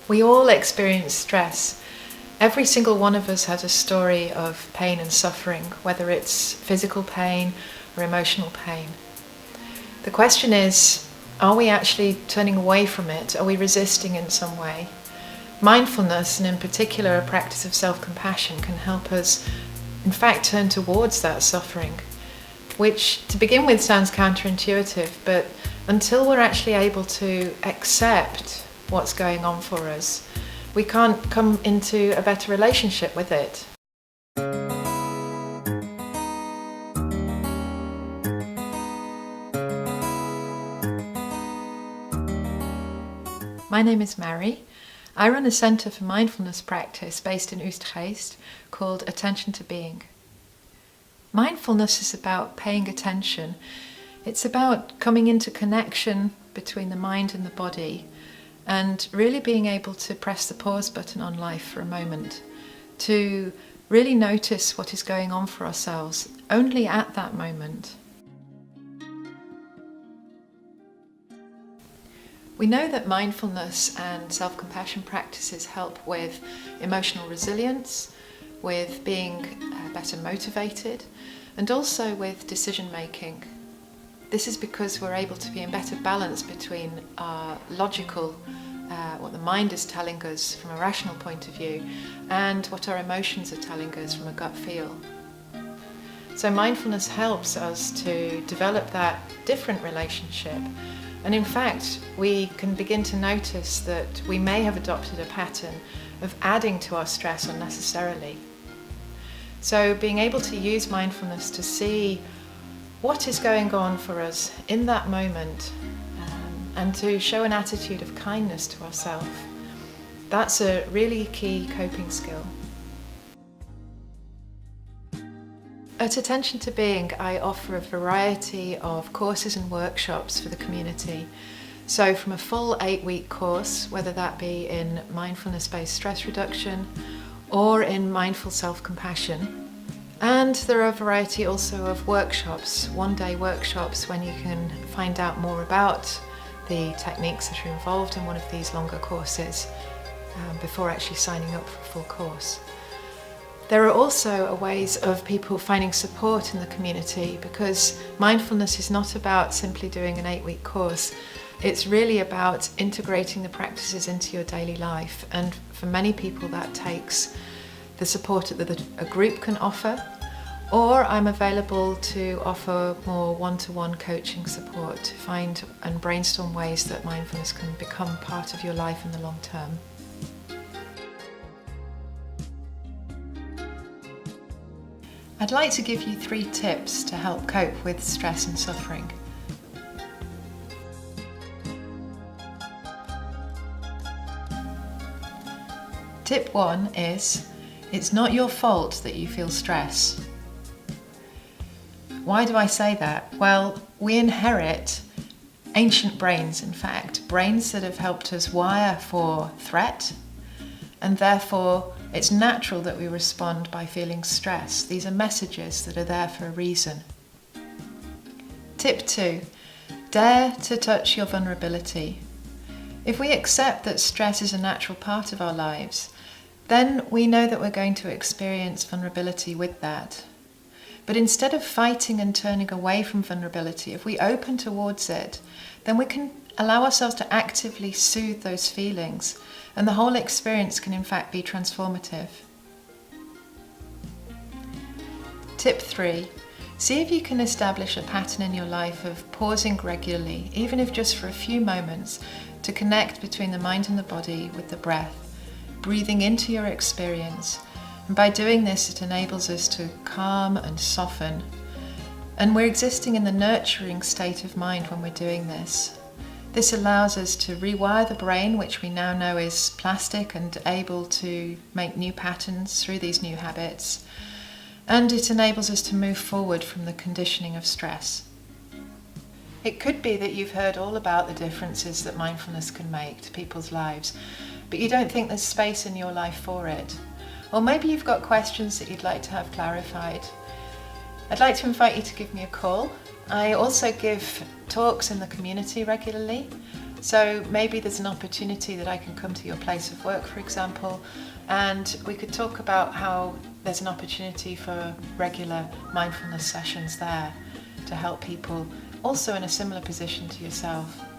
We all experience stress. Every single one of us has a story of pain and suffering, whether it's physical pain or emotional pain. The question is, are we actually turning away from it? Are we resisting in some way? Mindfulness, and in particular a practice of self-compassion, can help us, in fact, turn towards that suffering, which to begin with sounds counterintuitive, but until we're actually able to accept what's going on for us, we can't come into a better relationship with it. My name is Mary. I run a centre for mindfulness practice based in Utrecht called Attention to Being. Mindfulness is about paying attention. It's about coming into connection between the mind and the body and really being able to press the pause button on life for a moment, to really notice what is going on for ourselves only at that moment. We know that mindfulness and self-compassion practices help with emotional resilience, with being better motivated, and also with decision making. This is because we're able to be in better balance between our logical, what the mind is telling us from a rational point of view, and what our emotions are telling us from a gut feel. So mindfulness helps us to develop that different relationship. And in fact, we can begin to notice that we may have adopted a pattern of adding to our stress unnecessarily. So being able to use mindfulness to see what is going on for us in that moment, and to show an attitude of kindness to ourselves, that's a really key coping skill. At Attention to Being, I offer a variety of courses and workshops for the community. So from a full 8-week course, whether that be in mindfulness-based stress reduction or in mindful self-compassion. And there are a variety also of workshops, one-day workshops when you can find out more about the techniques that are involved in one of these longer courses before actually signing up for a full course. There are also ways of people finding support in the community, because mindfulness is not about simply doing an 8-week course. It's really about integrating the practices into your daily life, and for many people that takes the support that a group can offer, or I'm available to offer more one-to-one coaching support to find and brainstorm ways that mindfulness can become part of your life in the long term. I'd like to give you 3 tips to help cope with stress and suffering. Tip 1 is, it's not your fault that you feel stress. Why do I say that? Well, we inherit ancient brains, in fact, brains that have helped us wire for threat, and therefore it's natural that we respond by feeling stress. These are messages that are there for a reason. Tip 2, dare to touch your vulnerability. If we accept that stress is a natural part of our lives, then we know that we're going to experience vulnerability with that. But instead of fighting and turning away from vulnerability, if we open towards it, then we can allow ourselves to actively soothe those feelings, and the whole experience can in fact be transformative. Tip 3, see if you can establish a pattern in your life of pausing regularly, even if just for a few moments, to connect between the mind and the body with the breath, breathing into your experience. And by doing this, it enables us to calm and soften. And we're existing in the nurturing state of mind when we're doing this. This allows us to rewire the brain, which we now know is plastic and able to make new patterns through these new habits. And it enables us to move forward from the conditioning of stress. It could be that you've heard all about the differences that mindfulness can make to people's lives, but you don't think there's space in your life for it. Or maybe you've got questions that you'd like to have clarified. I'd like to invite you to give me a call. I also give talks in the community regularly, So maybe there's an opportunity that I can come to your place of work, for example, and we could talk about how there's an opportunity for regular mindfulness sessions there to help people also in a similar position to yourself.